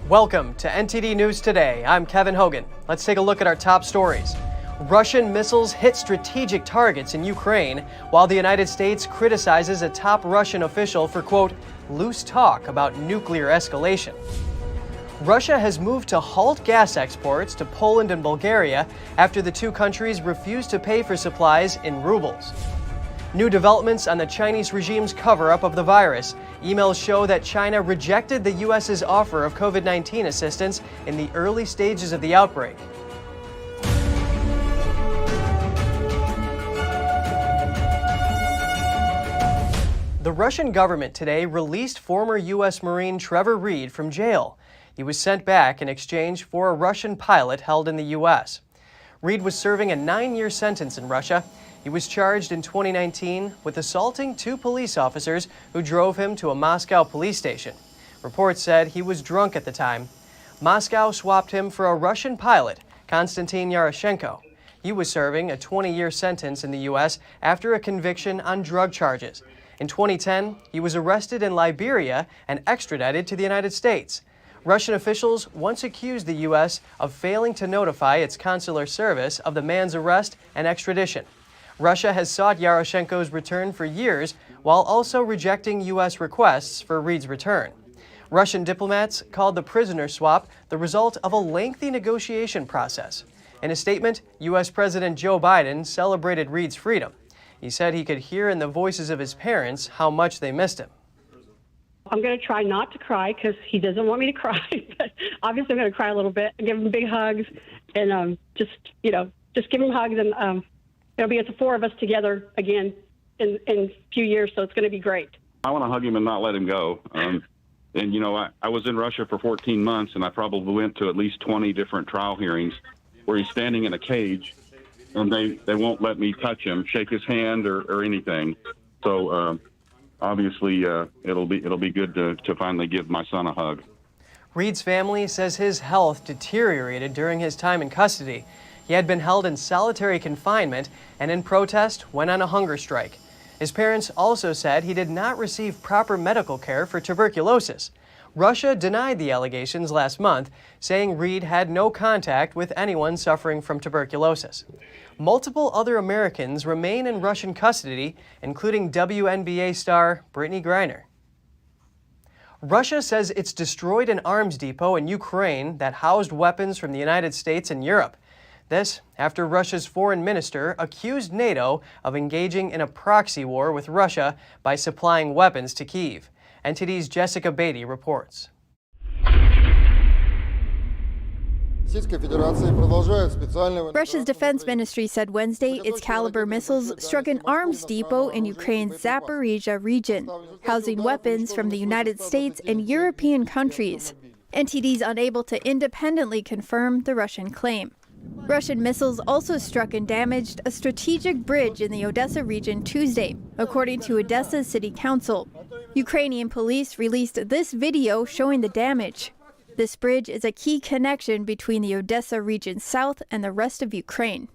Welcome to NTD News Today. I'm Kevin Hogan. Let's take a look at our top stories. Russian missiles hit strategic targets in Ukraine, while the United States criticizes a top Russian official for, quote, loose talk about nuclear escalation. Russia has moved to halt gas exports to Poland and Bulgaria after the two countries refused to pay for supplies in rubles. New developments on the Chinese regime's cover-up of the virus. Emails show that China rejected the U.S.'s offer of COVID-19 assistance in the early stages of the outbreak. The Russian government today released former U.S. Marine Trevor Reed from jail. He was sent back in exchange for a Russian pilot held in the U.S. Reed was serving a 9-year sentence in Russia. He was charged in 2019 with assaulting 2 police officers who drove him to a Moscow police station. Reports said he was drunk at the time. Moscow swapped him for a Russian pilot, Konstantin Yaroshenko. He was serving a 20-year sentence in the U.S. after a conviction on drug charges. In 2010, he was arrested in Liberia and extradited to the United States. Russian officials once accused the U.S. of failing to notify its consular service of the man's arrest and extradition. Russia has sought Yaroshenko's return for years, while also rejecting U.S. requests for Reed's return. Russian diplomats called the prisoner swap the result of a lengthy negotiation process. In a statement, U.S. President Joe Biden celebrated Reed's freedom. He said he could hear in the voices of his parents how much they missed him. I'm going to try not to cry because he doesn't want me to cry, but obviously I'm going to cry a little bit and give him big hugs and just give him hugs and it'll be the 4 of us together again in a few years, so it's going to be great. I want to hug him and not let him go. I was in Russia for 14 months, and I probably went to at least 20 different trial hearings where he's standing in a cage, and they won't let me touch him, shake his hand, or anything. So obviously, it'll be good to finally give my son a hug. Reed's family says his health deteriorated during his time in custody. He had been held in solitary confinement and in protest went on a hunger strike. His parents also said he did not receive proper medical care for tuberculosis. Russia denied the allegations last month, saying Reed had no contact with anyone suffering from tuberculosis. Multiple other Americans remain in Russian custody, including WNBA star Brittany Griner. Russia says it's destroyed an arms depot in Ukraine that housed weapons from the United States and Europe. This after Russia's foreign minister accused NATO of engaging in a proxy war with Russia by supplying weapons to Kyiv. NTD's Jessica Beatty reports. Russia's defense ministry said Wednesday its Caliber missiles struck an arms depot in Ukraine's Zaporizhzhia region, housing weapons from the United States and European countries. NTD is unable to independently confirm the Russian claim. Russian missiles also struck and damaged a strategic bridge in the Odessa region Tuesday, according to Odessa's city council. Ukrainian police released this video showing the damage. This bridge is a key connection between the Odessa region south and the rest of Ukraine.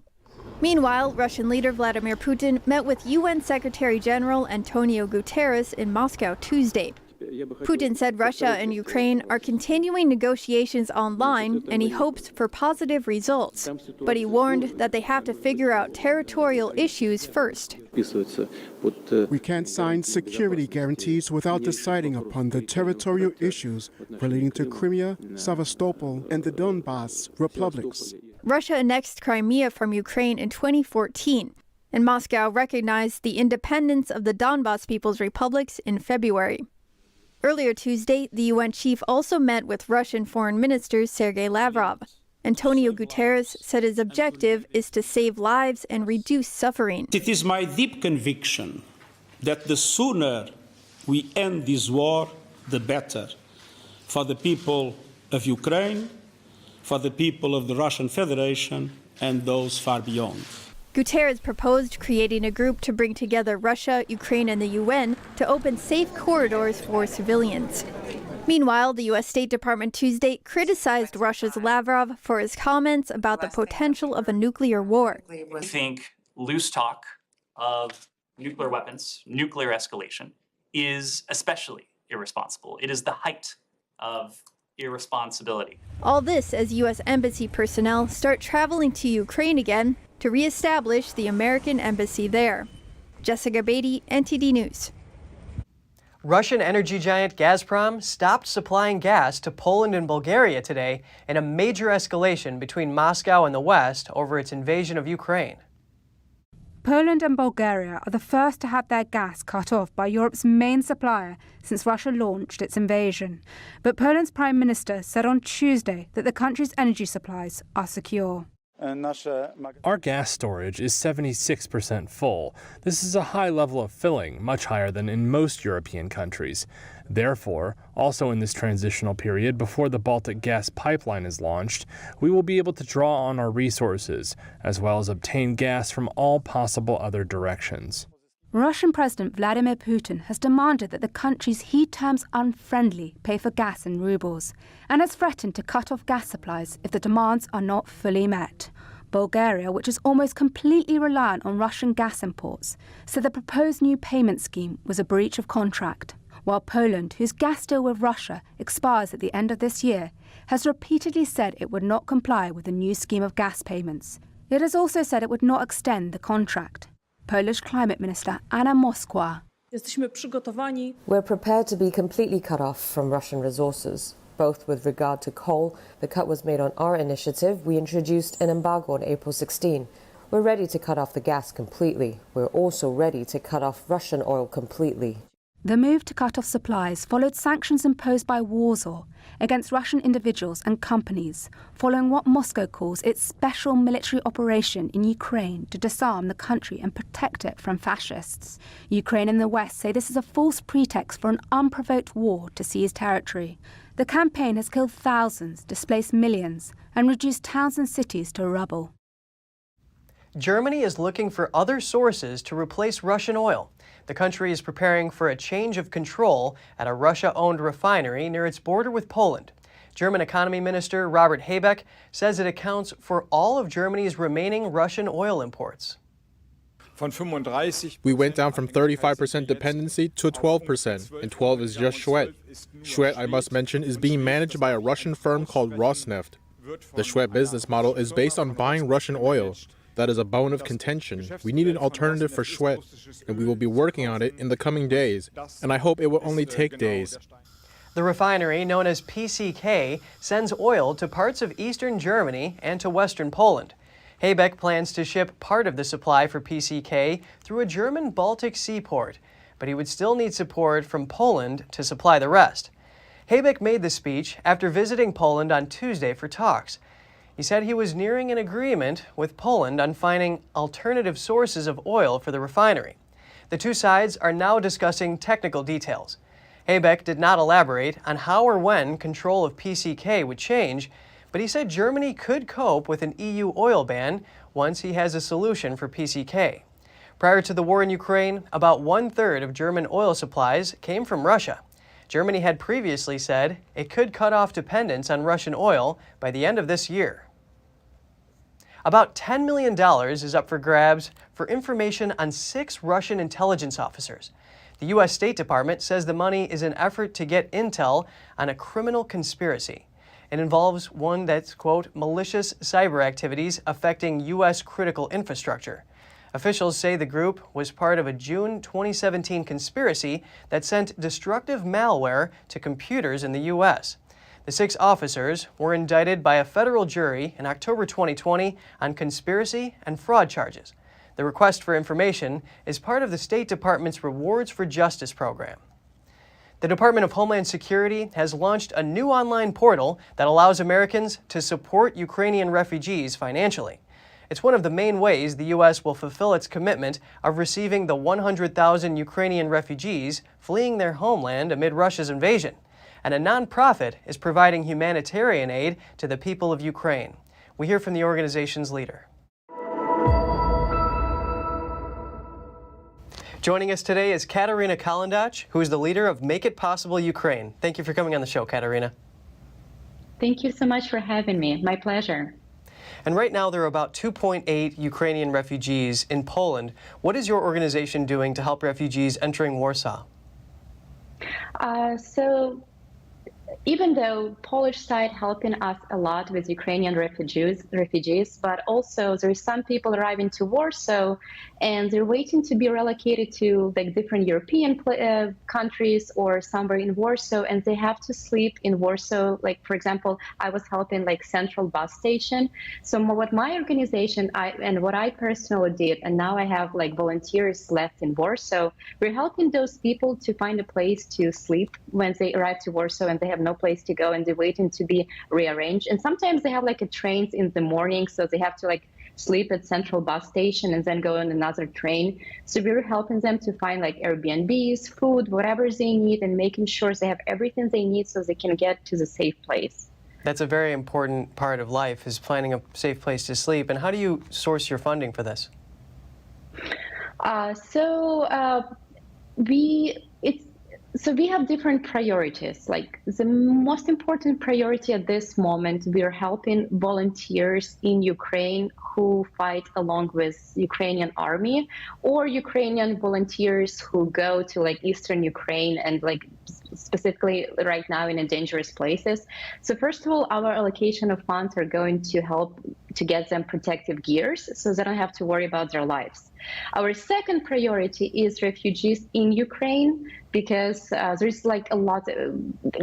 Meanwhile, Russian leader Vladimir Putin met with UN Secretary General Antonio Guterres in Moscow Tuesday. Putin said Russia and Ukraine are continuing negotiations online and he hopes for positive results. But he warned that they have to figure out territorial issues first. We can't sign security guarantees without deciding upon the territorial issues relating to Crimea, Sevastopol, and the Donbas republics. Russia annexed Crimea from Ukraine in 2014, and Moscow recognized the independence of the Donbas People's Republics in February. Earlier Tuesday, the UN chief also met with Russian Foreign Minister Sergei Lavrov. Antonio Guterres said his objective is to save lives and reduce suffering. It is my deep conviction that the sooner we end this war, the better. For the people of Ukraine, for the people of the Russian Federation, and those far beyond. Guterres proposed creating a group to bring together Russia, Ukraine, and the UN to open safe corridors for civilians. Meanwhile, the U.S. State Department Tuesday criticized Russia's Lavrov for his comments about the potential of a nuclear war. I think loose talk of nuclear weapons, nuclear escalation, is especially irresponsible. It is the height of irresponsibility. All this as U.S. Embassy personnel start traveling to Ukraine again to reestablish the American embassy there. Jessica Beatty, NTD News. Russian energy giant Gazprom stopped supplying gas to Poland and Bulgaria today in a major escalation between Moscow and the West over its invasion of Ukraine. Poland and Bulgaria are the first to have their gas cut off by Europe's main supplier since Russia launched its invasion. But Poland's Prime Minister said on Tuesday that the country's energy supplies are secure. Our gas storage is 76% full. This is a high level of filling, much higher than in most European countries. Therefore, also in this transitional period before the Baltic gas pipeline is launched, we will be able to draw on our resources, as well as obtain gas from all possible other directions. Russian President Vladimir Putin has demanded that the countries he terms unfriendly pay for gas in rubles, and has threatened to cut off gas supplies if the demands are not fully met. Bulgaria, which is almost completely reliant on Russian gas imports, said the proposed new payment scheme was a breach of contract, while Poland, whose gas deal with Russia expires at the end of this year, has repeatedly said it would not comply with the new scheme of gas payments. It has also said it would not extend the contract. Polish Climate Minister Anna Moskwa. We're prepared to be completely cut off from Russian resources. Both with regard to coal, the cut was made on our initiative. We introduced an embargo on April 16. We're ready to cut off the gas completely. We're also ready to cut off Russian oil completely. The move to cut off supplies followed sanctions imposed by Warsaw against Russian individuals and companies, following what Moscow calls its special military operation in Ukraine to disarm the country and protect it from fascists. Ukraine and the West say this is a false pretext for an unprovoked war to seize territory. The campaign has killed thousands, displaced millions, and reduced towns and cities to rubble. Germany is looking for other sources to replace Russian oil. The country is preparing for a change of control at a Russia-owned refinery near its border with Poland. German Economy Minister Robert Habeck says it accounts for all of Germany's remaining Russian oil imports. We went down from 35% dependency to 12%, and 12 is just Schwedt. Schwedt, I must mention, is being managed by a Russian firm called Rosneft. The Schwedt business model is based on buying Russian oil. That is a bone of contention. We need an alternative for Schwedt, and we will be working on it in the coming days, and I hope it will only take days. The refinery, known as PCK, sends oil to parts of eastern Germany and to western Poland. Habeck plans to ship part of the supply for PCK through a German Baltic seaport, but he would still need support from Poland to supply the rest. Habeck made the speech after visiting Poland on Tuesday for talks. He said he was nearing an agreement with Poland on finding alternative sources of oil for the refinery. The two sides are now discussing technical details. Habeck did not elaborate on how or when control of PCK would change, but he said Germany could cope with an EU oil ban once he has a solution for PCK. Prior to the war in Ukraine, about 1/3 of German oil supplies came from Russia. Germany had previously said it could cut off dependence on Russian oil by the end of this year. About $10 million is up for grabs for information on 6 Russian intelligence officers. The U.S. State Department says the money is an effort to get intel on a criminal conspiracy. It involves one that's, quote, malicious cyber activities affecting U.S. critical infrastructure. Officials say the group was part of a June 2017 conspiracy that sent destructive malware to computers in the U.S. The 6 officers were indicted by a federal jury in October 2020 on conspiracy and fraud charges. The request for information is part of the State Department's Rewards for Justice program. The Department of Homeland Security has launched a new online portal that allows Americans to support Ukrainian refugees financially. It's one of the main ways the U.S. will fulfill its commitment of receiving the 100,000 Ukrainian refugees fleeing their homeland amid Russia's invasion. And a nonprofit is providing humanitarian aid to the people of Ukraine. We hear from the organization's leader. Joining us today is Katarina Kalandach, who is the leader of Make It Possible Ukraine. Thank you for coming on the show, Katarina. Thank you so much for having me. My pleasure. And right now, there are about 2.8 Ukrainian refugees in Poland. What is your organization doing to help refugees entering Warsaw? So even though Polish side helping us a lot with Ukrainian refugees, but also there's some people arriving to Warsaw and they're waiting to be relocated to like different European countries or somewhere in Warsaw, and they have to sleep in Warsaw. Like, for example, I was helping like central bus station. So what my organization and what I personally did, and now I have like volunteers left in Warsaw, we're helping those people to find a place to sleep when they arrive to Warsaw and they have no place to go and they're waiting to be rearranged. And sometimes they have like a trains in the morning, so they have to like sleep at central bus station and then go on another train. So we're helping them to find like Airbnbs, food, whatever they need, and making sure they have everything they need so they can get to the safe place. That's a very important part of life, is finding a safe place to sleep. And how do you source your funding for this? So we have different priorities. Like the most important priority at this moment, we are helping volunteers in Ukraine who fight along with Ukrainian army, or Ukrainian volunteers who go to like Eastern Ukraine and like specifically right now in dangerous places. So first of all, our allocation of funds are going to help to get them protective gears so they don't have to worry about their lives. Our second priority is refugees in Ukraine, because there's like a lot,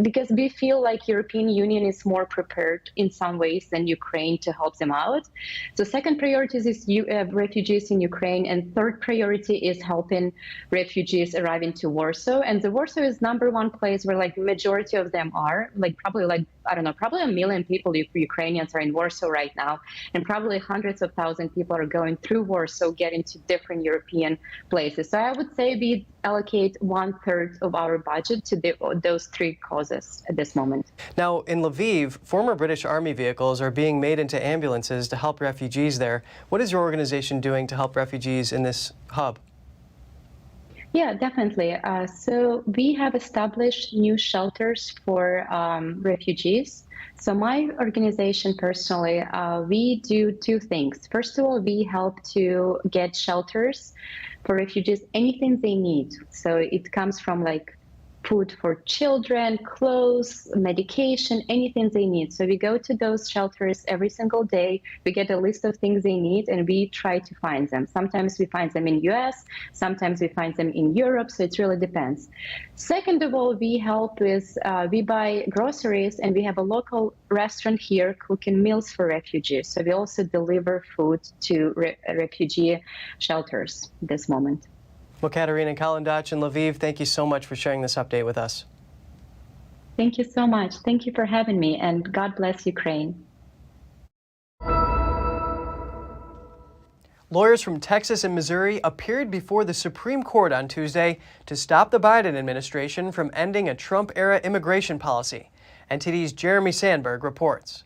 because we feel like European Union is more prepared in some ways than Ukraine to help them out. So second priority is refugees in Ukraine, and third priority is helping refugees arriving to Warsaw. And the Warsaw is #1 place where like majority of them are, like probably like, I don't know, probably 1 million people, Ukrainians are in Warsaw right now, and probably hundreds of thousands of people are going through Warsaw, getting to different European places. So I would say we allocate 1/3 of our budget to those three causes at this moment. Now, in Lviv, former British Army vehicles are being made into ambulances to help refugees there. What is your organization doing to help refugees in this hub? Yeah, definitely. So we have established new shelters for refugees. So my organization personally, we do two things. First of all, we help to get shelters for refugees, anything they need. So it comes from like food for children, clothes, medication, anything they need. So we go to those shelters every single day. We get a list of things they need and we try to find them. Sometimes we find them in US, sometimes we find them in Europe, so it really depends. Second of all, we help with, we buy groceries, and we have a local restaurant here cooking meals for refugees. So we also deliver food to refugee shelters this moment. Well, Katerina Kalendac in Lviv, thank you so much for sharing this update with us. Thank you so much. Thank you for having me, and God bless Ukraine. Lawyers from Texas and Missouri appeared before the Supreme Court on Tuesday to stop the Biden administration from ending a Trump-era immigration policy. NTD's Jeremy Sandberg reports.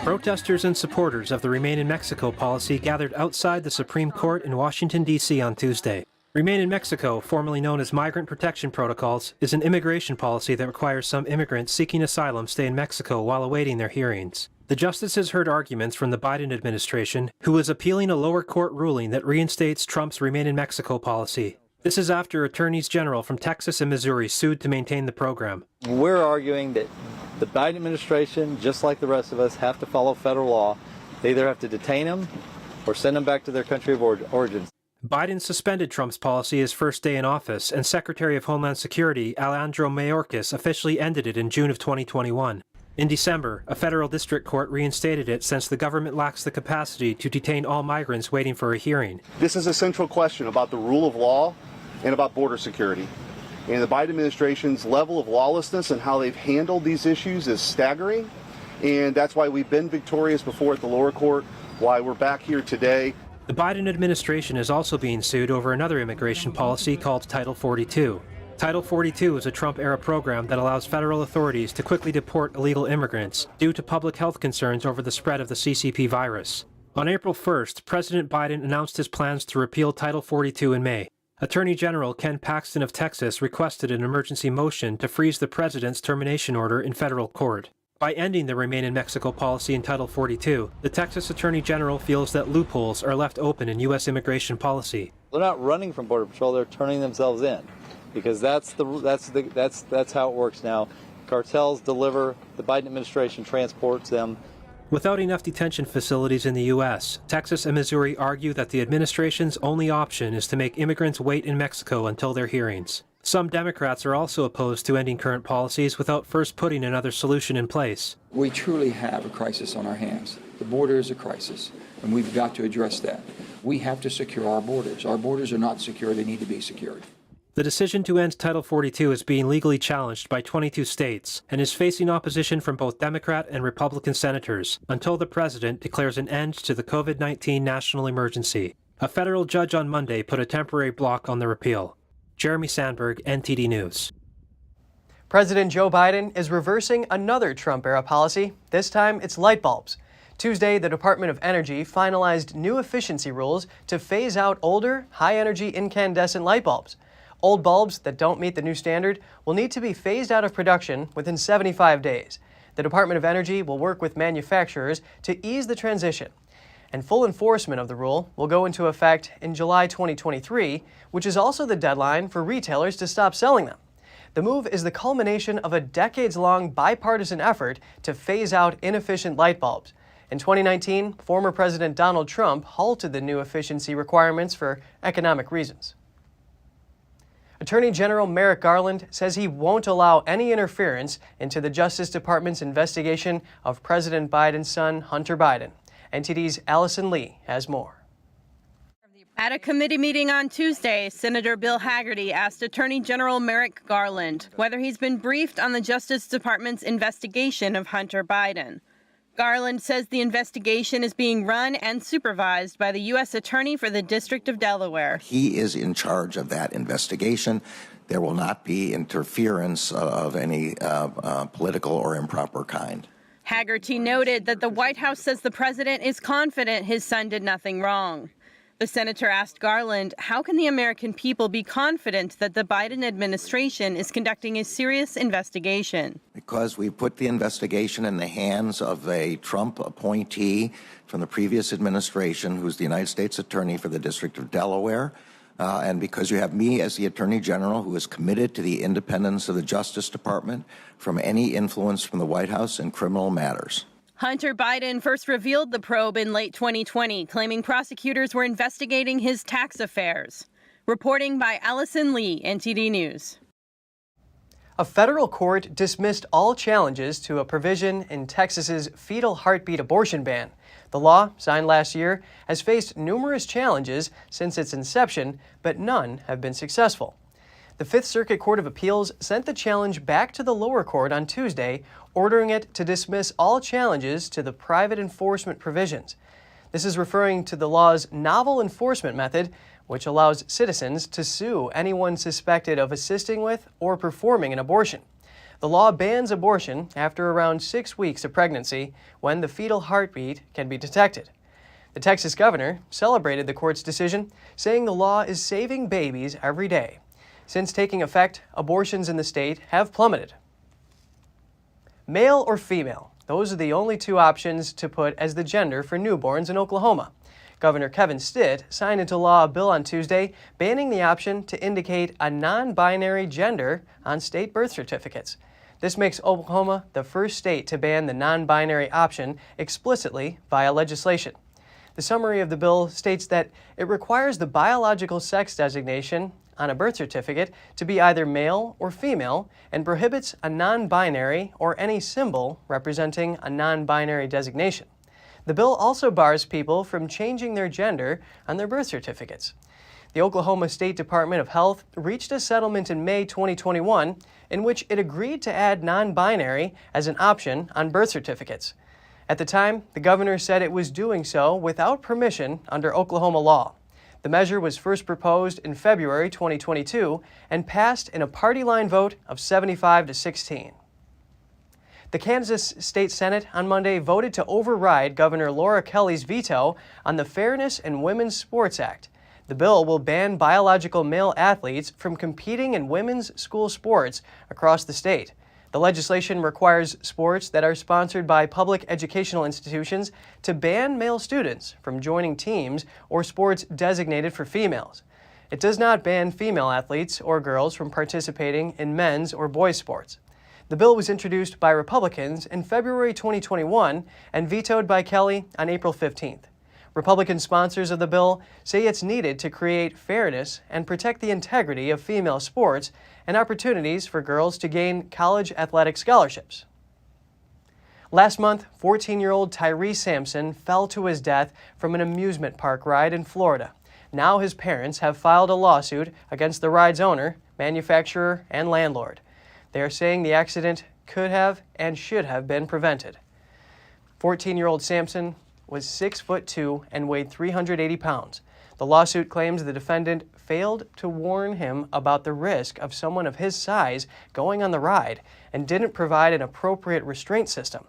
Protesters and supporters of the Remain in Mexico policy gathered outside the Supreme Court in Washington, D.C. on Tuesday. Remain in Mexico, formerly known as Migrant Protection Protocols, is an immigration policy that requires some immigrants seeking asylum stay in Mexico while awaiting their hearings. The justices heard arguments from the Biden administration, who is appealing a lower court ruling that reinstates Trump's Remain in Mexico policy. This is after attorneys general from Texas and Missouri sued to maintain the program. We're arguing that the Biden administration, just like the rest of us, have to follow federal law. They either have to detain them or send them back to their country of origin. Biden suspended Trump's policy his first day in office, and Secretary of Homeland Security Alejandro Mayorkas officially ended it in June of 2021. In December, a federal district court reinstated it since the government lacks the capacity to detain all migrants waiting for a hearing. This is a central question about the rule of law and about border security. And the Biden administration's level of lawlessness and how they've handled these issues is staggering. And that's why we've been victorious before at the lower court, why we're back here today. The Biden administration is also being sued over another immigration policy called Title 42. Title 42 is a Trump-era program that allows federal authorities to quickly deport illegal immigrants due to public health concerns over the spread of the CCP virus. On April 1st, President Biden announced his plans to repeal Title 42 in May. Attorney General Ken Paxton of Texas requested an emergency motion to freeze the president's termination order in federal court. By ending the Remain in Mexico policy in Title 42, the Texas Attorney General feels that loopholes are left open in U.S. immigration policy. They're not running from Border Patrol, they're turning themselves in. because that's how it works now. Cartels deliver, the Biden administration transports them. Without enough detention facilities in the U.S., Texas and Missouri argue that the administration's only option is to make immigrants wait in Mexico until their hearings. Some Democrats are also opposed to ending current policies without first putting another solution in place. We truly have a crisis on our hands. The border is a crisis, and we've got to address that. We have to secure our borders. Our borders are not secure. They need to be secured. The decision to end Title 42 is being legally challenged by 22 states and is facing opposition from both Democrat and Republican senators until the president declares an end to the COVID-19 national emergency. A federal judge on Monday put a temporary block on the repeal. Jeremy Sandberg, NTD News. President Joe Biden is reversing another Trump-era policy. This time, it's light bulbs. Tuesday, the Department of Energy finalized new efficiency rules to phase out older, high-energy incandescent light bulbs. Old bulbs that don't meet the new standard will need to be phased out of production within 75 days. The Department of Energy will work with manufacturers to ease the transition. And full enforcement of the rule will go into effect in July 2023, which is also the deadline for retailers to stop selling them. The move is the culmination of a decades-long bipartisan effort to phase out inefficient light bulbs. In 2019, former President Donald Trump halted the new efficiency requirements for economic reasons. Attorney General Merrick Garland says he won't allow any interference into the Justice Department's investigation of President Biden's son, Hunter Biden. NTD's Allison Lee has more. At a committee meeting on Tuesday, Senator Bill Hagerty asked Attorney General Merrick Garland whether he's been briefed on the Justice Department's investigation of Hunter Biden. Garland says the investigation is being run and supervised by the U.S. Attorney for the District of Delaware. He is in charge of that investigation. There will not be interference of any political or improper kind. Hagerty noted that the White House says the president is confident his son did nothing wrong. The senator asked Garland, how can the American people be confident that the Biden administration is conducting a serious investigation? Because we put the investigation in the hands of a Trump appointee from the previous administration, who's the United States Attorney for the District of Delaware, and because you have me as the Attorney General who is committed to the independence of the Justice Department from any influence from the White House in criminal matters. Hunter Biden first revealed the probe in late 2020, claiming prosecutors were investigating his tax affairs. Reporting by Allison Lee, NTD News. A federal court dismissed all challenges to a provision in Texas's fetal heartbeat abortion ban. The law, signed last year, has faced numerous challenges since its inception, but none have been successful. The Fifth Circuit Court of Appeals sent the challenge back to the lower court on Tuesday, ordering it to dismiss all challenges to the private enforcement provisions. This is referring to the law's novel enforcement method, which allows citizens to sue anyone suspected of assisting with or performing an abortion. The law bans abortion after around 6 weeks of pregnancy, when the fetal heartbeat can be detected. The Texas governor celebrated the court's decision, saying the law is saving babies every day. Since taking effect, abortions in the state have plummeted. Male or female, those are the only two options to put as the gender for newborns in Oklahoma. Governor Kevin Stitt signed into law a bill on Tuesday banning the option to indicate a non-binary gender on state birth certificates. This makes Oklahoma the first state to ban the non-binary option explicitly via legislation. The summary of the bill states that it requires the biological sex designation on a birth certificate to be either male or female and prohibits a non-binary or any symbol representing a non-binary designation. The bill also bars people from changing their gender on their birth certificates. The Oklahoma State Department of Health reached a settlement in May 2021 in which it agreed to add non-binary as an option on birth certificates. At the time, the governor said it was doing so without permission under Oklahoma law. The measure was first proposed in February 2022 and passed in a party line vote of 75-16. The Kansas State Senate on Monday voted to override Governor Laura Kelly's veto on the Fairness in Women's Sports Act. The bill will ban biological male athletes from competing in women's school sports across the state. The legislation requires sports that are sponsored by public educational institutions to ban male students from joining teams or sports designated for females. It does not ban female athletes or girls from participating in men's or boys' sports. The bill was introduced by Republicans in February 2021 and vetoed by Kelly on April 15th. Republican sponsors of the bill say it's needed to create fairness and protect the integrity of female sports and opportunities for girls to gain college athletic scholarships. Last month, 14-year-old Tyree Sampson fell to his death from an amusement park ride in Florida. Now his parents have filed a lawsuit against the ride's owner, manufacturer, and landlord. They are saying the accident could have and should have been prevented. 14-year-old Sampson was 6'2" and weighed 380 pounds. The lawsuit claims the defendant failed to warn him about the risk of someone of his size going on the ride and didn't provide an appropriate restraint system.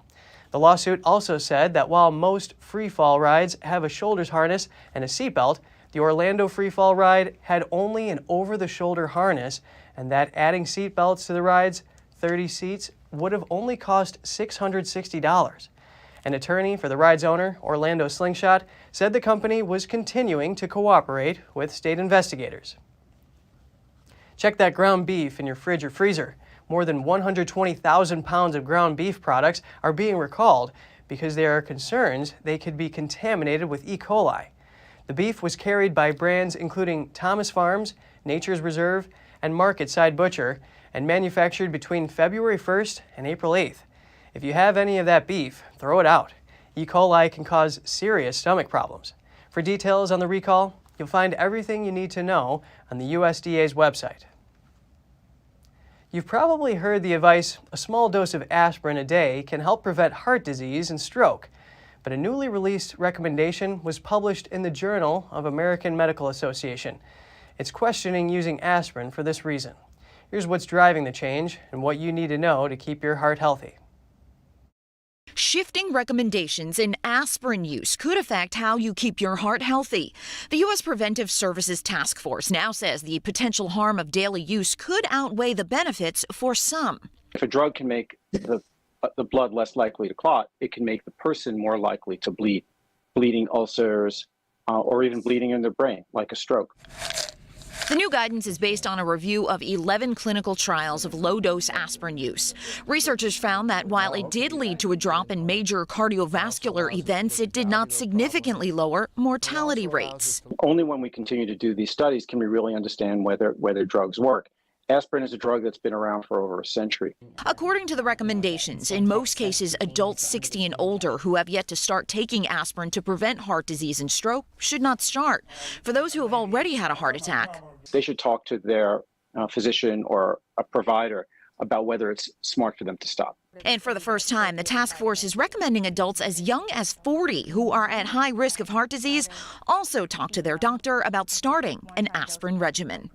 The lawsuit also said that while most free-fall rides have a shoulders harness and a seatbelt, the Orlando free-fall ride had only an over-the-shoulder harness, and that adding seatbelts to the ride's 30 seats would have only cost $660. An attorney for the ride's owner, Orlando Slingshot, said the company was continuing to cooperate with state investigators. Check that ground beef in your fridge or freezer. More than 120,000 pounds of ground beef products are being recalled because there are concerns they could be contaminated with E. coli. The beef was carried by brands including Thomas Farms, Nature's Reserve, and Market Side Butcher, and manufactured between February 1st and April 8th. If you have any of that beef, throw it out. E. coli can cause serious stomach problems. For details on the recall, you'll find everything you need to know on the USDA's website. You've probably heard the advice a small dose of aspirin a day can help prevent heart disease and stroke. But a newly released recommendation was published in the Journal of American Medical Association. It's questioning using aspirin for this reason. Here's what's driving the change and what you need to know to keep your heart healthy. Shifting recommendations in aspirin use could affect how you keep your heart healthy. The U.S. Preventive Services Task Force now says the potential harm of daily use could outweigh the benefits for some. If a drug can make the blood less likely to clot, it can make the person more likely to bleed, bleeding ulcers, or even bleeding in their brain, like a stroke. The new guidance is based on a review of 11 clinical trials of low-dose aspirin use. Researchers found that while it did lead to a drop in major cardiovascular events, it did not significantly lower mortality rates. Only when we continue to do these studies can we really understand whether drugs work. Aspirin is a drug that's been around for over a century. According to the recommendations, in most cases, adults 60 and older who have yet to start taking aspirin to prevent heart disease and stroke should not start. For those who have already had a heart attack, they should talk to their physician or a provider about whether it's smart for them to stop. And for the first time, the task force is recommending adults as young as 40 who are at high risk of heart disease also talk to their doctor about starting an aspirin regimen.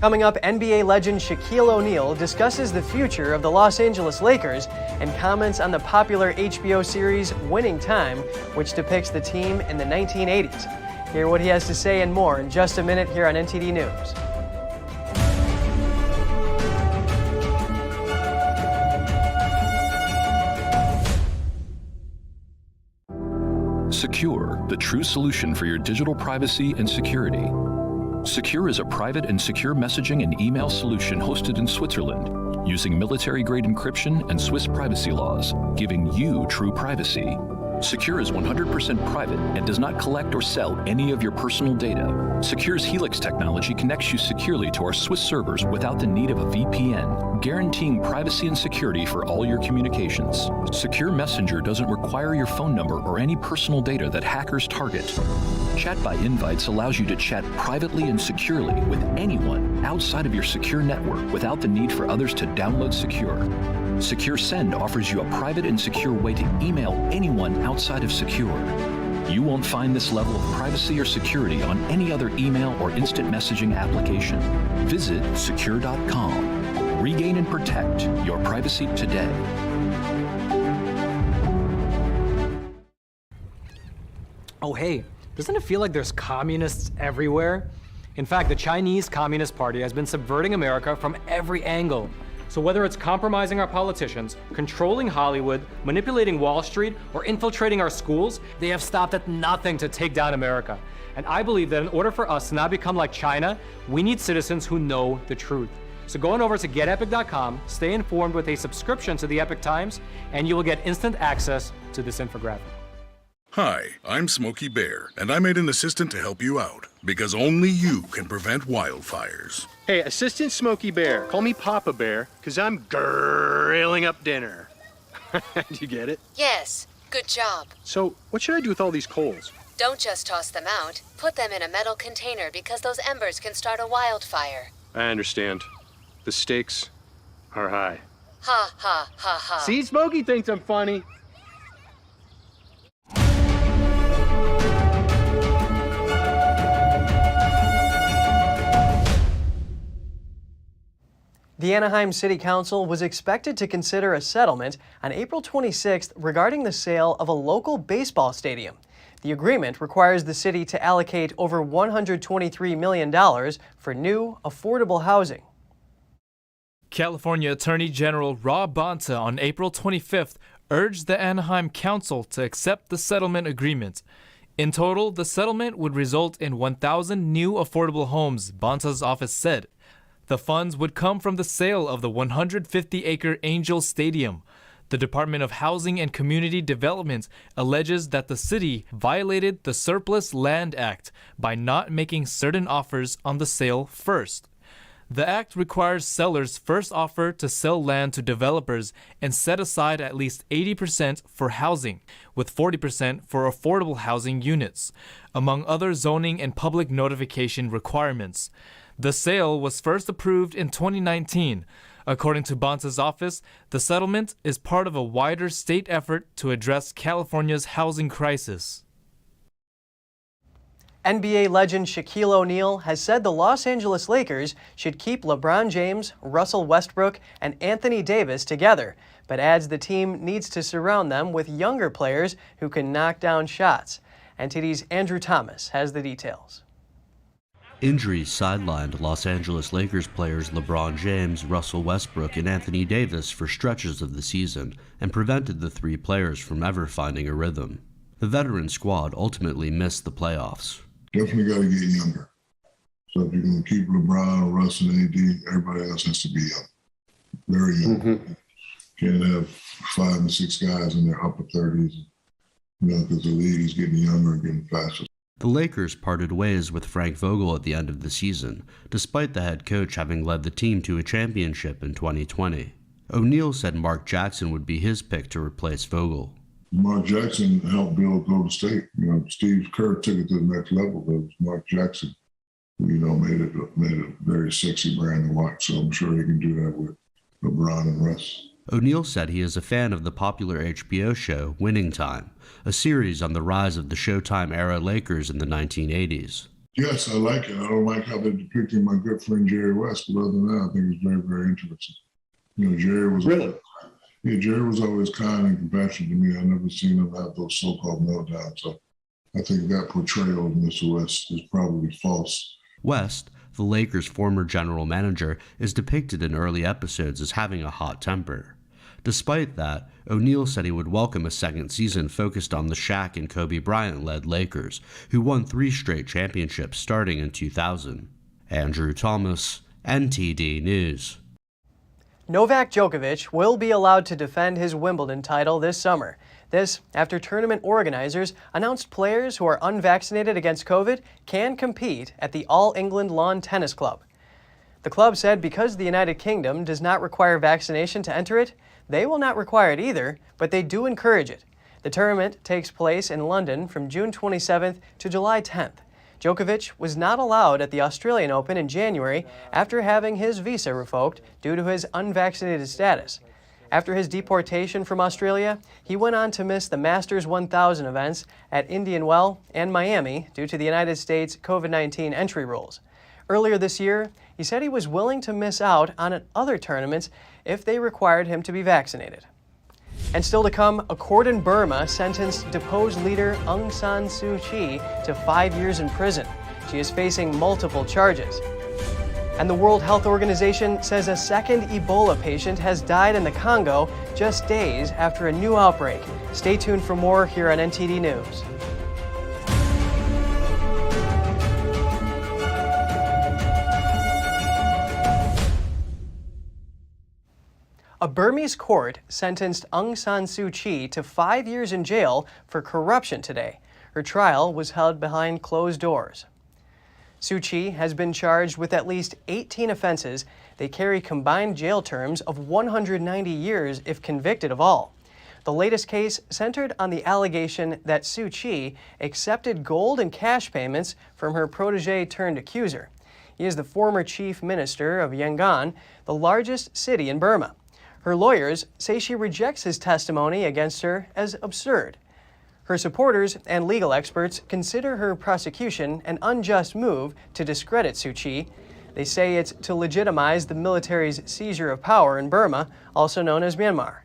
Coming up, NBA legend Shaquille O'Neal discusses the future of the Los Angeles Lakers and comments on the popular HBO series Winning Time, which depicts the team in the 1980s. Hear what he has to say and more in just a minute here on NTD News. Secure, the true solution for your digital privacy and security. Secure is a private and secure messaging and email solution hosted in Switzerland, using military-grade encryption and Swiss privacy laws, giving you true privacy. Secure is 100% private and does not collect or sell any of your personal data. Secure's Helix technology connects you securely to our Swiss servers without the need of a VPN, guaranteeing privacy and security for all your communications. Secure Messenger doesn't require your phone number or any personal data that hackers target. Chat by Invites allows you to chat privately and securely with anyone outside of your secure network without the need for others to download Secure. Secure Send offers you a private and secure way to email anyone outside of Secure. You won't find this level of privacy or security on any other email or instant messaging application. Visit secure.com. Regain and protect your privacy today. Oh, hey, doesn't it feel like there's communists everywhere? In fact, the Chinese Communist Party has been subverting America from every angle. So whether it's compromising our politicians, controlling Hollywood, manipulating Wall Street, or infiltrating our schools, they have stopped at nothing to take down America. And I believe that in order for us to not become like China, we need citizens who know the truth. So go on over to GetEpic.com, stay informed with a subscription to the Epic Times, and you will get instant access to this infographic. Hi, I'm Smokey Bear, and I made an assistant to help you out, because only you can prevent wildfires. Hey, Assistant Smokey Bear, call me Papa Bear, because I'm grilling up dinner. Do you get it? Yes, good job. So, what should I do with all these coals? Don't just toss them out. Put them in a metal container because those embers can start a wildfire. I understand. The stakes are high. Ha ha ha ha. See, Smokey thinks I'm funny. The Anaheim City Council was expected to consider a settlement on April 26th regarding the sale of a local baseball stadium. The agreement requires the city to allocate over $123 million for new, affordable housing. California Attorney General Rob Bonta on April 25th urged the Anaheim Council to accept the settlement agreement. In total, the settlement would result in 1,000 new affordable homes, Bonta's office said. The funds would come from the sale of the 150-acre Angel Stadium. The Department of Housing and Community Development alleges that the city violated the Surplus Land Act by not making certain offers on the sale first. The act requires sellers first offer to sell land to developers and set aside at least 80% for housing, with 40% for affordable housing units, among other zoning and public notification requirements. The sale was first approved in 2019. According to Bonta's office, the settlement is part of a wider state effort to address California's housing crisis. NBA legend Shaquille O'Neal has said the Los Angeles Lakers should keep LeBron James, Russell Westbrook, and Anthony Davis together, but adds the team needs to surround them with younger players who can knock down shots. NTD's Andrew Thomas has the details. Injuries sidelined Los Angeles Lakers players LeBron James, Russell Westbrook, and Anthony Davis for stretches of the season and prevented the three players from ever finding a rhythm. The veteran squad ultimately missed the playoffs. Definitely got to get younger. So if you're going to keep LeBron, Russell, and AD, everybody else has to be young. Very young. Can't have 5 and 6 guys in their upper 30s, because the league is getting younger and getting faster. The Lakers parted ways with Frank Vogel at the end of the season, despite the head coach having led the team to a championship in 2020. O'Neal said Mark Jackson would be his pick to replace Vogel. Mark Jackson helped build Golden State. Steve Kerr took it to the next level, but it was Mark Jackson who, made it a very sexy brand to watch. So I'm sure he can do that with LeBron and Russ. O'Neal said he is a fan of the popular HBO show Winning Time, a series on the rise of the Showtime-era Lakers in the 1980s. Yes, I like it. I don't like how they're depicting my good friend Jerry West, but other than that, I think it's very, very interesting. Jerry was Jerry was always kind and compassionate to me. I never seen him have those so-called meltdowns. So I think that portrayal of Mr. West is probably false. West, the Lakers' former general manager, is depicted in early episodes as having a hot temper. Despite that, O'Neal said he would welcome a second season focused on the Shaq and Kobe Bryant-led Lakers, who won 3 straight championships starting in 2000. Andrew Thomas, NTD News. Novak Djokovic will be allowed to defend his Wimbledon title this summer. This after tournament organizers announced players who are unvaccinated against COVID can compete at the All England Lawn Tennis Club. The club said because the United Kingdom does not require vaccination to enter it, they will not require it either, but they do encourage it. The tournament takes place in London from June 27th to July 10th. Djokovic was not allowed at the Australian Open in January after having his visa revoked due to his unvaccinated status. After his deportation from Australia, he went on to miss the Masters 1000 events at Indian Well and Miami due to the United States COVID-19 entry rules. Earlier this year, he said he was willing to miss out on other tournaments if they required him to be vaccinated. And still to come, a court in Burma sentenced deposed leader Aung San Suu Kyi to 5 years in prison. She is facing multiple charges. And the World Health Organization says a second Ebola patient has died in the Congo just days after a new outbreak. Stay tuned for more here on NTD News. A Burmese court sentenced Aung San Suu Kyi to 5 years in jail for corruption today. Her trial was held behind closed doors. Suu Kyi has been charged with at least 18 offenses. They carry combined jail terms of 190 years if convicted of all. The latest case centered on the allegation that Suu Kyi accepted gold and cash payments from her protege turned accuser. He is the former chief minister of Yangon, the largest city in Burma. Her lawyers say she rejects his testimony against her as absurd. Her supporters and legal experts consider her prosecution an unjust move to discredit Suu Kyi. They say it's to legitimize the military's seizure of power in Burma, also known as Myanmar.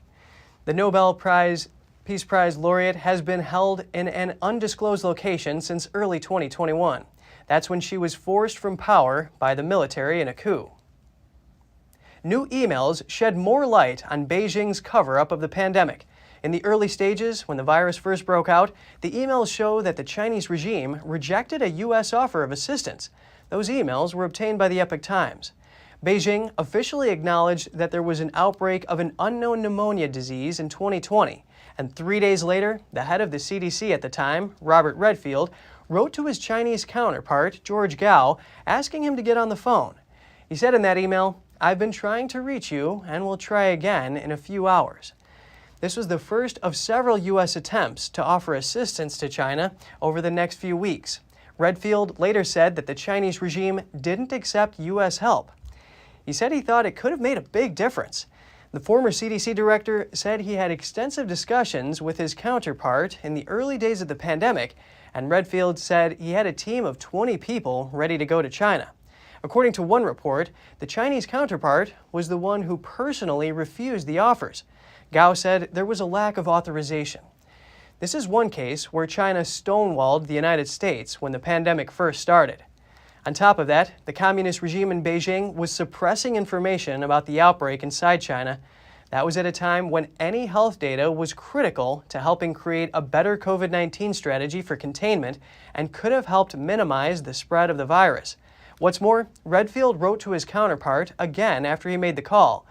The Nobel Peace Prize laureate has been held in an undisclosed location since early 2021. That's when she was forced from power by the military in a coup. New emails shed more light on Beijing's cover-up of the pandemic. In the early stages, when the virus first broke out, the emails show that the Chinese regime rejected a U.S. offer of assistance. Those emails were obtained by the Epoch Times. Beijing officially acknowledged that there was an outbreak of an unknown pneumonia disease in 2020. And 3 days later, the head of the CDC at the time, Robert Redfield, wrote to his Chinese counterpart, George Gao, asking him to get on the phone. He said in that email, "I've been trying to reach you and will try again in a few hours." This was the first of several U.S. attempts to offer assistance to China over the next few weeks. Redfield later said that the Chinese regime didn't accept U.S. help. He said he thought it could have made a big difference. The former CDC director said he had extensive discussions with his counterpart in the early days of the pandemic, and Redfield said he had a team of 20 people ready to go to China. According to one report, the Chinese counterpart was the one who personally refused the offers. Gao said there was a lack of authorization. This is one case where China stonewalled the United States when the pandemic first started. On top of that, the communist regime in Beijing was suppressing information about the outbreak inside China. That was at a time when any health data was critical to helping create a better COVID-19 strategy for containment and could have helped minimize the spread of the virus. What's more, Redfield wrote to his counterpart again after he made the call.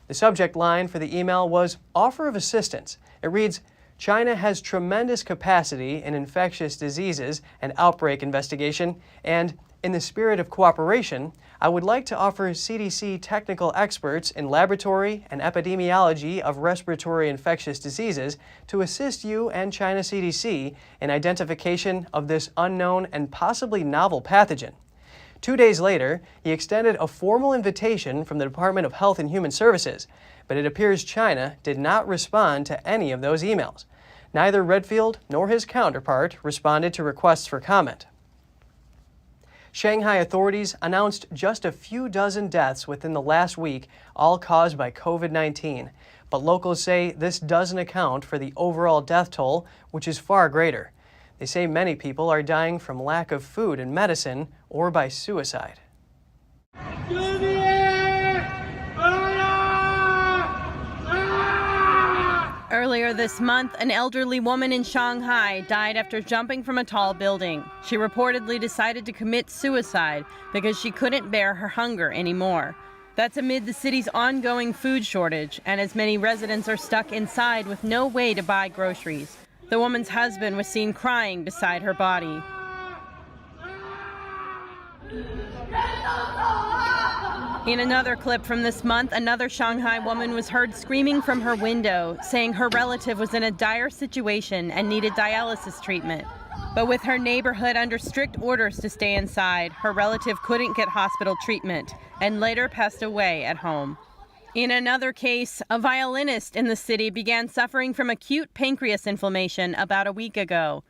The subject line for the email was "Offer of Assistance." It reads, "China has tremendous capacity in infectious diseases and outbreak investigation, and in the spirit of cooperation, I would like to offer CDC technical experts in laboratory and epidemiology of respiratory infectious diseases to assist you and China CDC in identification of this unknown and possibly novel pathogen." 2 days later, he extended a formal invitation from the Department of Health and Human Services, but it appears China did not respond to any of those emails. Neither Redfield nor his counterpart responded to requests for comment. Shanghai authorities announced just a few dozen deaths within the last week, all caused by COVID-19. But locals say this doesn't account for the overall death toll, which is far greater. They say many people are dying from lack of food and medicine or by suicide. Earlier this month, an elderly woman in Shanghai died after jumping from a tall building. She reportedly decided to commit suicide because she couldn't bear her hunger anymore. That's amid the city's ongoing food shortage, and as many residents are stuck inside with no way to buy groceries. The woman's husband was seen crying beside her body. In another clip from this month, another Shanghai woman was heard screaming from her window, saying her relative was in a dire situation and needed dialysis treatment. But with her neighborhood under strict orders to stay inside, her relative couldn't get hospital treatment and later passed away at home. In another case, a violinist in the city began suffering from acute pancreas inflammation about a week ago.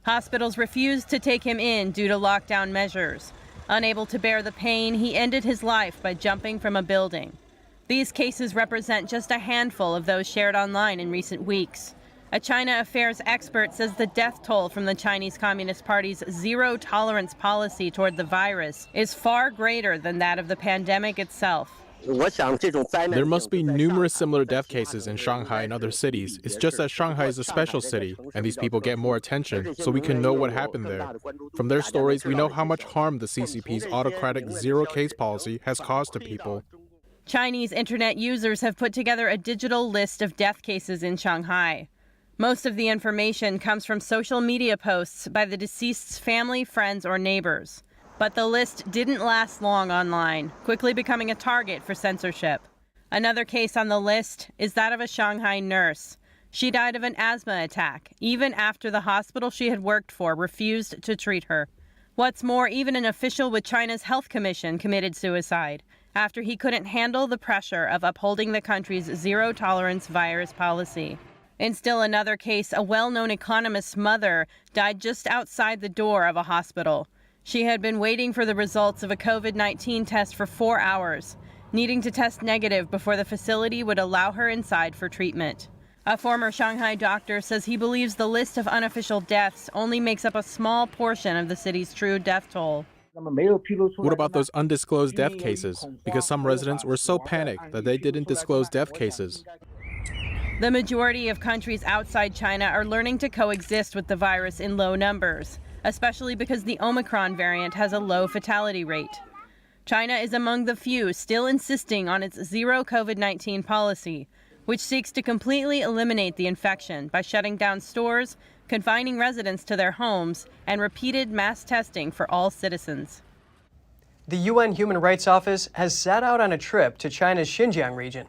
Hospitals refused to take him in due to lockdown measures. Unable to bear the pain, he ended his life by jumping from a building. These cases represent just a handful of those shared online in recent weeks. A China affairs expert says the death toll from the Chinese Communist Party's zero-tolerance policy toward the virus is far greater than that of the pandemic itself. There must be numerous similar death cases in Shanghai and other cities. It's just that Shanghai is a special city, and these people get more attention, so we can know what happened there. From their stories, we know how much harm the CCP's autocratic zero-case policy has caused to people. Chinese internet users have put together a digital list of death cases in Shanghai. Most of the information comes from social media posts by the deceased's family, friends, or neighbors. But the list didn't last long online, quickly becoming a target for censorship. Another case on the list is that of a Shanghai nurse. She died of an asthma attack, even after the hospital she had worked for refused to treat her. What's more, even an official with China's health commission committed suicide after he couldn't handle the pressure of upholding the country's zero-tolerance virus policy. In still another case, a well-known economist's mother died just outside the door of a hospital. She had been waiting for the results of a COVID-19 test for 4 hours, needing to test negative before the facility would allow her inside for treatment. A former Shanghai doctor says he believes the list of unofficial deaths only makes up a small portion of the city's true death toll. What about those undisclosed death cases? Because some residents were so panicked that they didn't disclose death cases. The majority of countries outside China are learning to coexist with the virus in low numbers, especially because the Omicron variant has a low fatality rate. China is among the few still insisting on its zero COVID-19 policy, which seeks to completely eliminate the infection by shutting down stores, confining residents to their homes, and repeated mass testing for all citizens. The UN Human Rights Office has set out on a trip to China's Xinjiang region.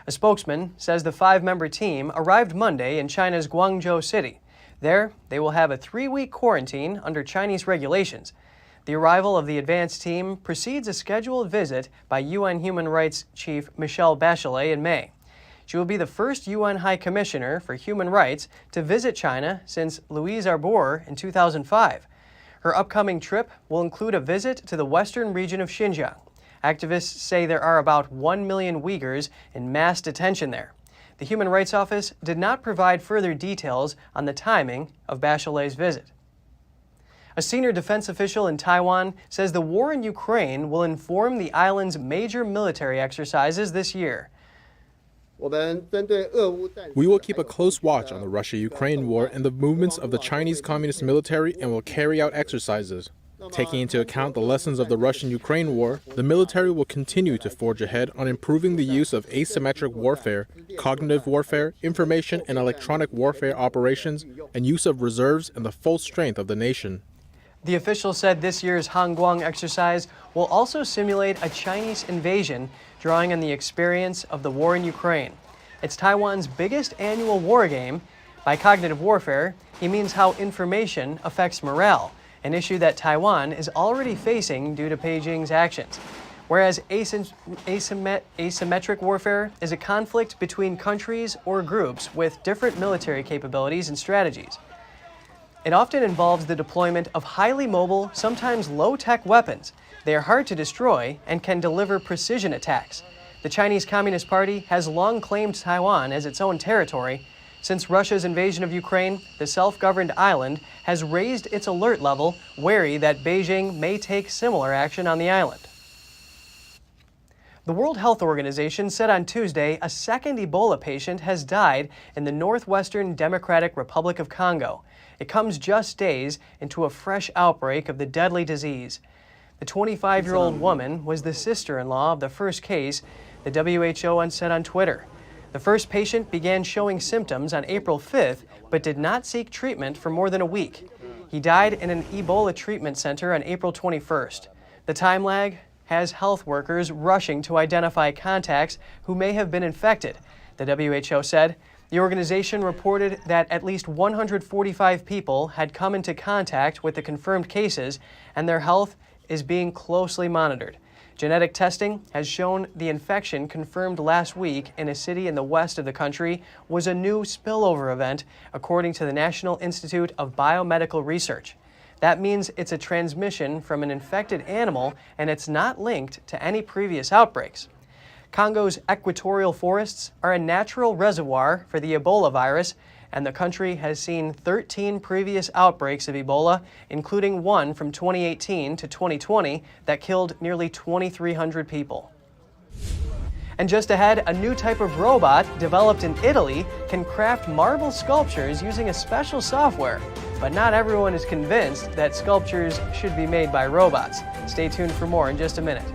A spokesman says the 5-member team arrived Monday in China's Guangzhou city. There, they will have a 3-week quarantine under Chinese regulations. The arrival of the advanced team precedes a scheduled visit by UN Human Rights Chief Michelle Bachelet in May. She will be the first UN High Commissioner for Human Rights to visit China since Louise Arbour in 2005. Her upcoming trip will include a visit to the western region of Xinjiang. Activists say there are about 1 million Uyghurs in mass detention there. The Human Rights Office did not provide further details on the timing of Bachelet's visit. A senior defense official in Taiwan says the war in Ukraine will inform the island's major military exercises this year. We will keep a close watch on the Russia-Ukraine war and the movements of the Chinese Communist military and will carry out exercises. Taking into account the lessons of the Russian-Ukraine war, the military will continue to forge ahead on improving the use of asymmetric warfare, cognitive warfare, information and electronic warfare operations, and use of reserves and the full strength of the nation. The official said this year's Hangguang exercise will also simulate a Chinese invasion, drawing on the experience of the war in Ukraine. It's Taiwan's biggest annual war game. By cognitive warfare, he means how information affects morale, an issue that Taiwan is already facing due to Beijing's actions. Whereas asymmetric warfare is a conflict between countries or groups with different military capabilities and strategies. It often involves the deployment of highly mobile, sometimes low-tech weapons. They are hard to destroy and can deliver precision attacks. The Chinese Communist Party has long claimed Taiwan as its own territory. Since Russia's invasion of Ukraine, the self-governed island has raised its alert level, wary that Beijing may take similar action on the island. The World Health Organization said on Tuesday a second Ebola patient has died in the northwestern Democratic Republic of Congo. It comes just days into a fresh outbreak of the deadly disease. The 25-year-old woman was the sister-in-law of the first case, the WHO said on Twitter. The first patient began showing symptoms on April 5th, but did not seek treatment for more than a week. He died in an Ebola treatment center on April 21st. The time lag has health workers rushing to identify contacts who may have been infected. The WHO said the organization reported that at least 145 people had come into contact with the confirmed cases, and their health is being closely monitored. Genetic testing has shown the infection confirmed last week in a city in the west of the country was a new spillover event, according to the National Institute of Biomedical Research. That means it's a transmission from an infected animal, and it's not linked to any previous outbreaks. Congo's equatorial forests are a natural reservoir for the Ebola virus, and the country has seen 13 previous outbreaks of Ebola, including one from 2018 to 2020 that killed nearly 2,300 people. And just ahead, a new type of robot developed in Italy can craft marble sculptures using a special software. But not everyone is convinced that sculptures should be made by robots. Stay tuned for more in just a minute.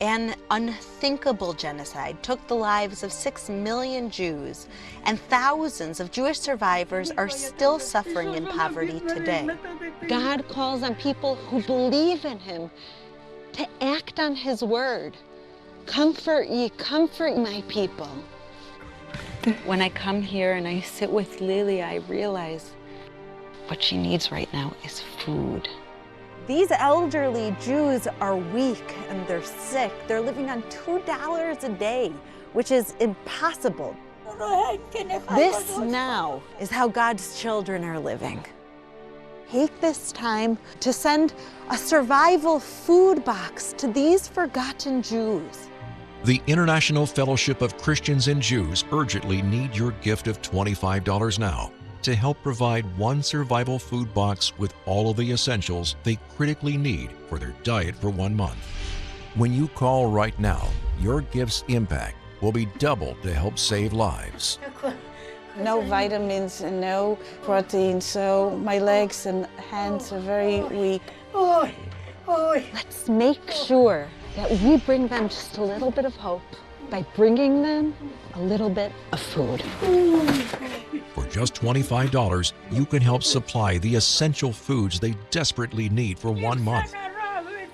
An unthinkable genocide took the lives of 6 million Jews, and thousands of Jewish survivors are still suffering in poverty today. God calls on people who believe in Him to act on His word. Comfort ye, comfort my people. When I come here and I sit with Lily, I realize what she needs right now is food. These elderly Jews are weak and they're sick. They're living on $2 a day, which is impossible. This now is how God's children are living. Take this time to send a survival food box to these forgotten Jews. The International Fellowship of Christians and Jews urgently need your gift of $25 now to help provide one survival food box with all of the essentials they critically need for their diet for 1 month. When you call right now, your gift's impact will be doubled to help save lives. No vitamins and no protein, so my legs and hands are very weak. Let's make sure that we bring them just a little bit of hope by bringing them a little bit of food. For just $25, you can help supply the essential foods they desperately need for 1 month.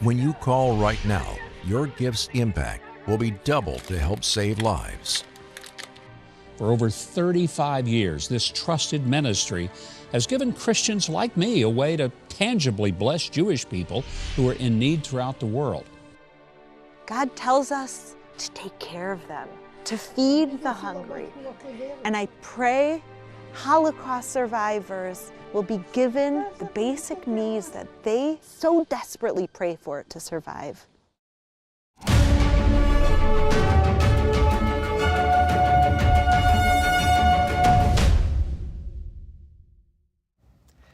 When you call right now, your gift's impact will be doubled to help save lives. For over 35 years, this trusted ministry has given Christians like me a way to tangibly bless Jewish people who are in need throughout the world. God tells us to take care of them, to feed the hungry. And I pray Holocaust survivors will be given the basic needs that they so desperately pray for to survive.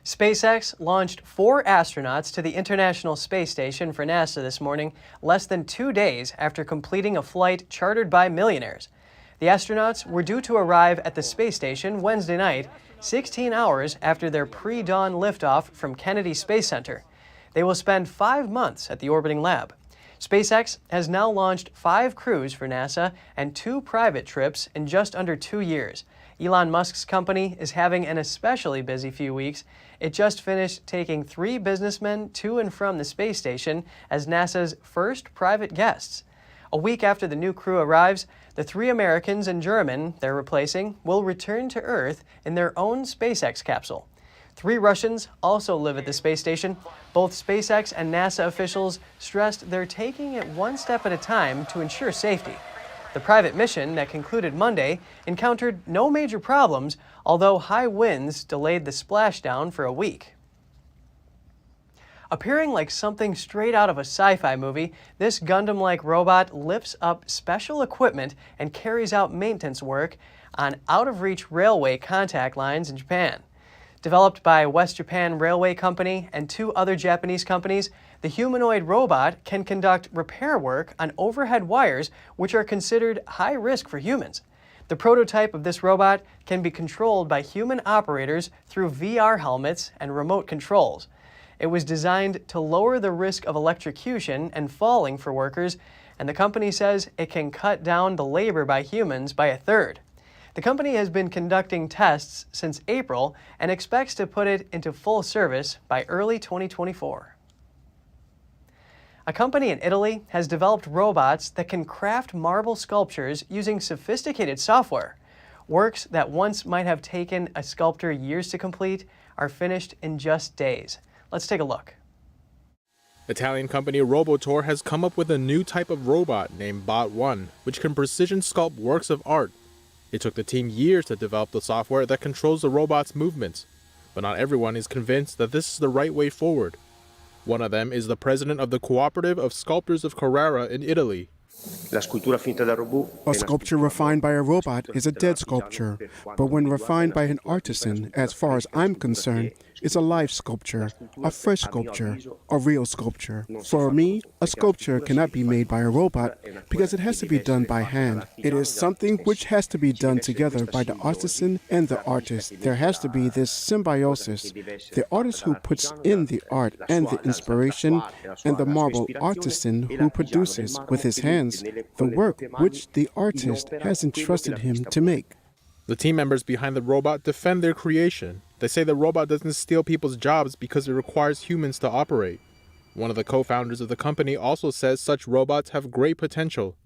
SpaceX launched 4 astronauts to the International Space Station for NASA this morning, less than 2 days after completing a flight chartered by millionaires. The astronauts were due to arrive at the space station Wednesday night, 16 hours after their pre-dawn liftoff from Kennedy Space Center. They will spend 5 months at the orbiting lab. SpaceX has now launched 5 crews for NASA and 2 private trips in just under 2 years. Elon Musk's company is having an especially busy few weeks. It just finished taking 3 businessmen to and from the space station as NASA's first private guests. A week after the new crew arrives, the 3 Americans and German they're replacing will return to Earth in their own SpaceX capsule. 3 Russians also live at the space station. Both SpaceX and NASA officials stressed they're taking it one step at a time to ensure safety. The private mission that concluded Monday encountered no major problems, although high winds delayed the splashdown for a week. Appearing like something straight out of a sci-fi movie, this Gundam-like robot lifts up special equipment and carries out maintenance work on out-of-reach railway contact lines in Japan. Developed by West Japan Railway Company and 2 other Japanese companies, the humanoid robot can conduct repair work on overhead wires, which are considered high risk for humans. The prototype of this robot can be controlled by human operators through VR helmets and remote controls. It was designed to lower the risk of electrocution and falling for workers, and the company says it can cut down the labor by humans by 1/3. The company has been conducting tests since April and expects to put it into full service by early 2024. A company in Italy has developed robots that can craft marble sculptures using sophisticated software. Works that once might have taken a sculptor years to complete are finished in just days. Let's take a look. Italian company Robotor has come up with a new type of robot named Bot1, which can precision sculpt works of art. It took the team years to develop the software that controls the robot's movements, but not everyone is convinced that this is the right way forward. One of them is the president of the Cooperative of Sculptors of Carrara in Italy. A sculpture refined by a robot is a dead sculpture, but when refined by an artisan, as far as I'm concerned, is a live sculpture, a fresh sculpture, a real sculpture. For me, a sculpture cannot be made by a robot because it has to be done by hand. It is something which has to be done together by the artisan and the artist. There has to be this symbiosis. The artist who puts in the art and the inspiration, and the marble artisan who produces with his hands the work which the artist has entrusted him to make. The team members behind the robot defend their creation. They say the robot doesn't steal people's jobs because it requires humans to operate. One of the co-founders of the company also says such robots have great potential.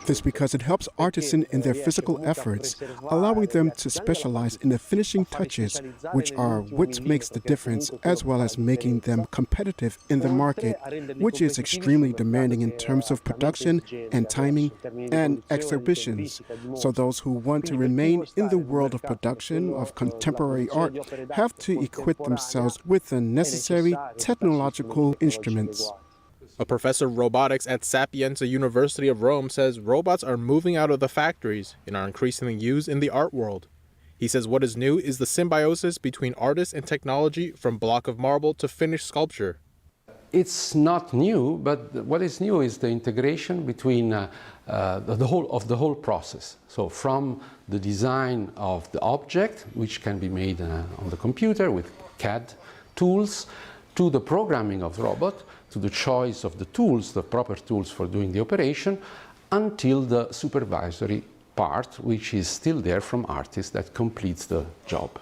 This because it helps artisans in their physical efforts, allowing them to specialize in the finishing touches, which are what makes the difference, as well as making them competitive in the market, which is extremely demanding in terms of production and timing and exhibitions. So those who want to remain in the world of production of contemporary art have to equip themselves with the necessary technological instruments. A professor of robotics at Sapienza University of Rome says robots are moving out of the factories and are increasingly used in the art world. He says what is new is the symbiosis between artists and technology, from block of marble to finished sculpture. It's not new, but what is new is the integration between the whole process. So from the design of the object, which can be made on the computer with CAD tools, to the programming of the robot, to the choice of the tools, the proper tools for doing the operation, until the supervisory part, which is still there from artists that completes the job.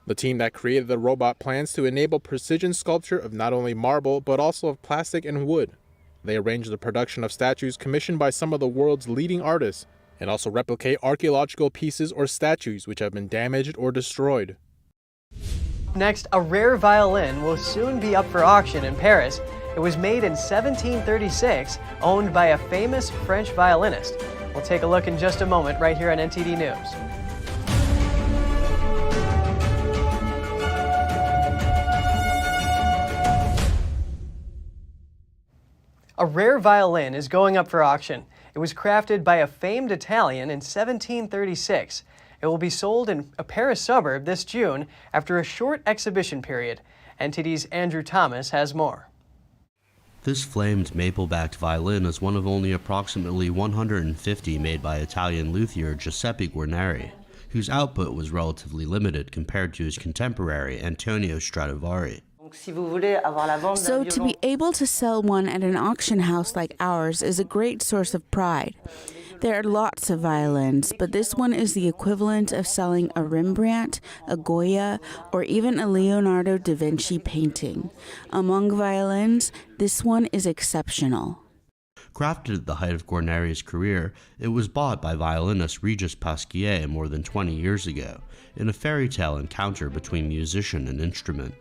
The team that created the robot plans to enable precision sculpture of not only marble, but also of plastic and wood. They arrange the production of statues commissioned by some of the world's leading artists, and also replicate archaeological pieces or statues which have been damaged or destroyed. Next, a rare violin will soon be up for auction in Paris. It was made in 1736, owned by a famous French violinist. We'll take a look in just a moment right here on NTD News. A rare violin is going up for auction. It was crafted by a famed Italian in 1736. It will be sold in a Paris suburb this June after a short exhibition period. NTD's Andrew Thomas has more. This flamed maple-backed violin is one of only approximately 150 made by Italian luthier Giuseppe Guarneri, whose output was relatively limited compared to his contemporary Antonio Stradivari. So to be able to sell one at an auction house like ours is a great source of pride. There are lots of violins, but this one is the equivalent of selling a Rembrandt, a Goya, or even a Leonardo da Vinci painting. Among violins, this one is exceptional. Crafted at the height of Guarneri's career, it was bought by violinist Regis Pasquier more than 20 years ago, in a fairy tale encounter between musician and instrument.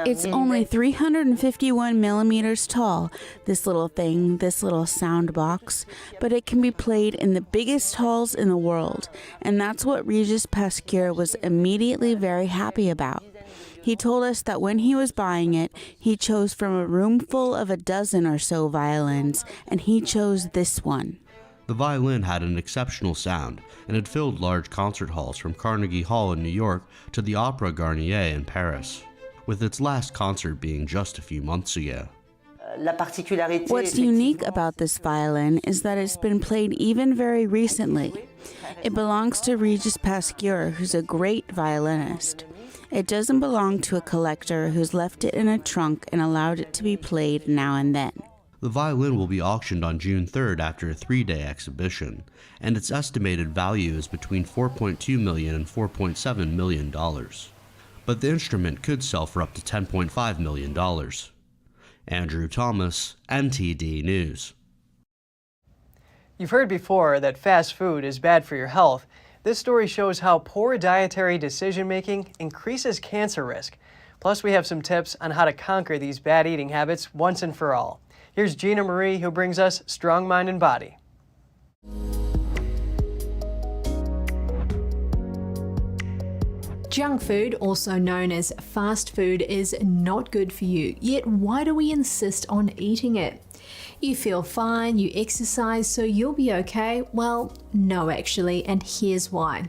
It's only 351 millimeters tall, this little thing, this little sound box, but it can be played in the biggest halls in the world, and that's what Regis Pasquier was immediately very happy about. He told us that when he was buying it, he chose from a room full of a dozen or so violins, and he chose this one. The violin had an exceptional sound and had filled large concert halls from Carnegie Hall in New York to the Opera Garnier in Paris, with its last concert being just a few months ago. What's unique about this violin is that it's been played even very recently. It belongs to Regis Pasquier, who's a great violinist. It doesn't belong to a collector who's left it in a trunk and allowed it to be played now and then. The violin will be auctioned on June 3rd after a 3-day exhibition, and its estimated value is between $4.2 million and $4.7 million. But the instrument could sell for up to $10.5 million. Andrew Thomas, NTD News. You've heard before that fast food is bad for your health. This story shows how poor dietary decision-making increases cancer risk. Plus, we have some tips on how to conquer these bad eating habits once and for all. Here's Gina Marie, who brings us Strong Mind and Body. Junk food, also known as fast food, is not good for you, yet why do we insist on eating it? You feel fine, you exercise, so you'll be okay? Well, no actually, and here's why.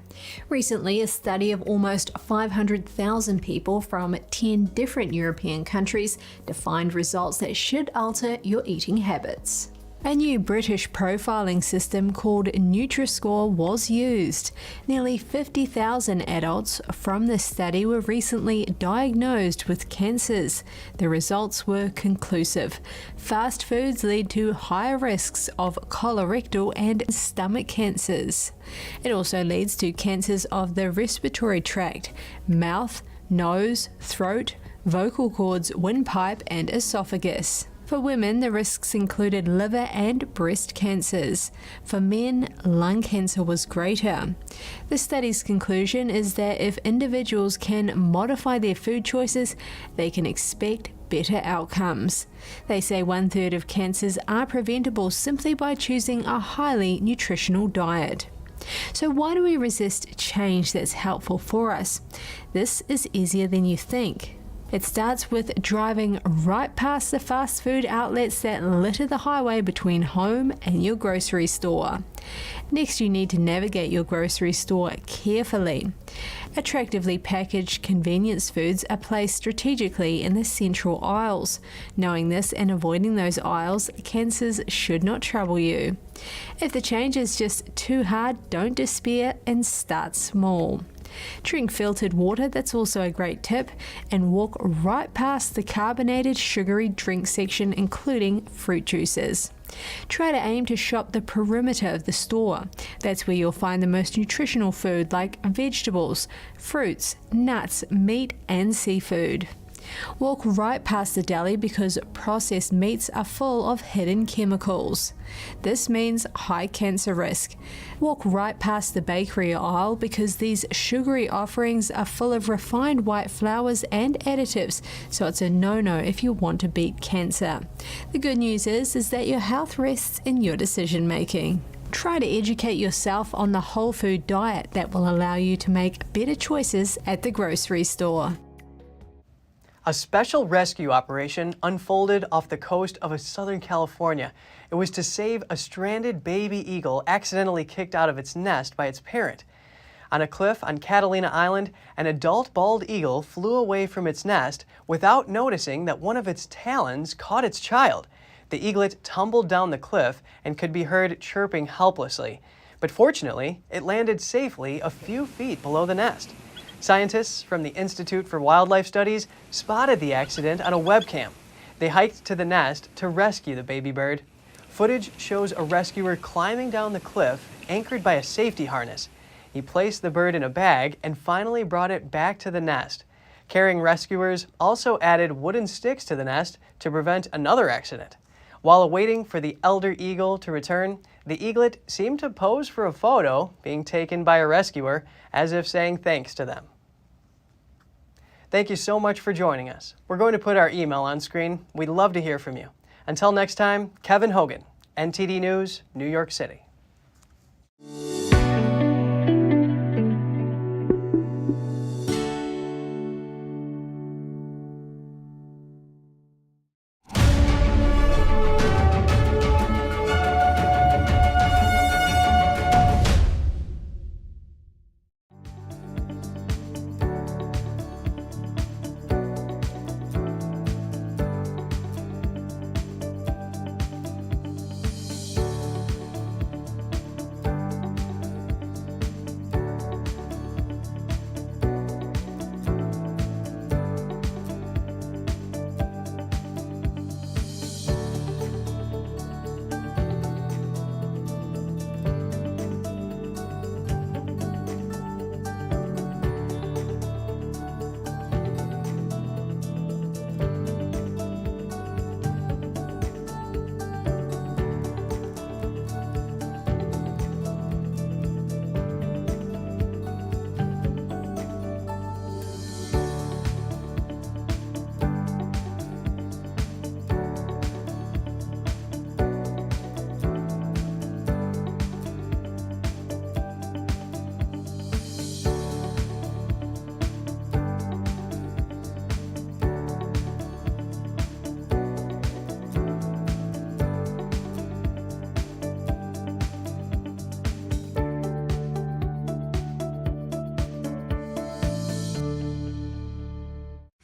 Recently, a study of almost 500,000 people from 10 different European countries defined results that should alter your eating habits. A new British profiling system called Nutri-Score was used. Nearly 50,000 adults from this study were recently diagnosed with cancers. The results were conclusive. Fast foods lead to higher risks of colorectal and stomach cancers. It also leads to cancers of the respiratory tract, mouth, nose, throat, vocal cords, windpipe, and esophagus. For women, the risks included liver and breast cancers. For men, lung cancer was greater. The study's conclusion is that if individuals can modify their food choices, they can expect better outcomes. They say 1/3 of cancers are preventable simply by choosing a highly nutritional diet. So why do we resist change that's helpful for us? This is easier than you think. It starts with driving right past the fast food outlets that litter the highway between home and your grocery store. Next, you need to navigate your grocery store carefully. Attractively packaged convenience foods are placed strategically in the central aisles. Knowing this and avoiding those aisles, cancers should not trouble you. If the change is just too hard, don't despair and start small. Drink filtered water, that's also a great tip, and walk right past the carbonated sugary drink section, including fruit juices. Try to aim to shop the perimeter of the store. That's where you'll find the most nutritional food like vegetables, fruits, nuts, meat, and seafood. Walk right past the deli because processed meats are full of hidden chemicals. This means high cancer risk. Walk right past the bakery aisle because these sugary offerings are full of refined white flours and additives, so it's a no-no if you want to beat cancer. The good news is that your health rests in your decision making. Try to educate yourself on the whole food diet that will allow you to make better choices at the grocery store. A special rescue operation unfolded off the coast of Southern California. It was to save a stranded baby eagle accidentally kicked out of its nest by its parent. On a cliff on Catalina Island, an adult bald eagle flew away from its nest without noticing that one of its talons caught its child. The eaglet tumbled down the cliff and could be heard chirping helplessly. But fortunately, it landed safely a few feet below the nest. Scientists from the Institute for Wildlife Studies spotted the accident on a webcam. They hiked to the nest to rescue the baby bird. Footage shows a rescuer climbing down the cliff, anchored by a safety harness. He placed the bird in a bag and finally brought it back to the nest. Caring rescuers also added wooden sticks to the nest to prevent another accident. While awaiting for the elder eagle to return, the eaglet seemed to pose for a photo being taken by a rescuer, as if saying thanks to them. Thank you so much for joining us. We're going to put our email on screen. We'd love to hear from you. Until next time, Kevin Hogan, NTD News, New York City.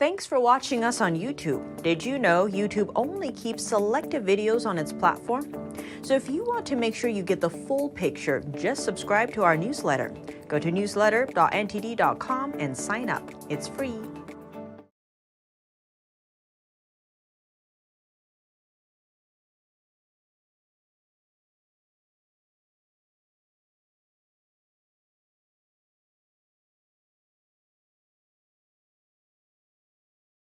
Thanks for watching us on YouTube. Did you know YouTube only keeps selective videos on its platform? So if you want to make sure you get the full picture, just subscribe to our newsletter. Go to newsletter.ntd.com and sign up. It's free.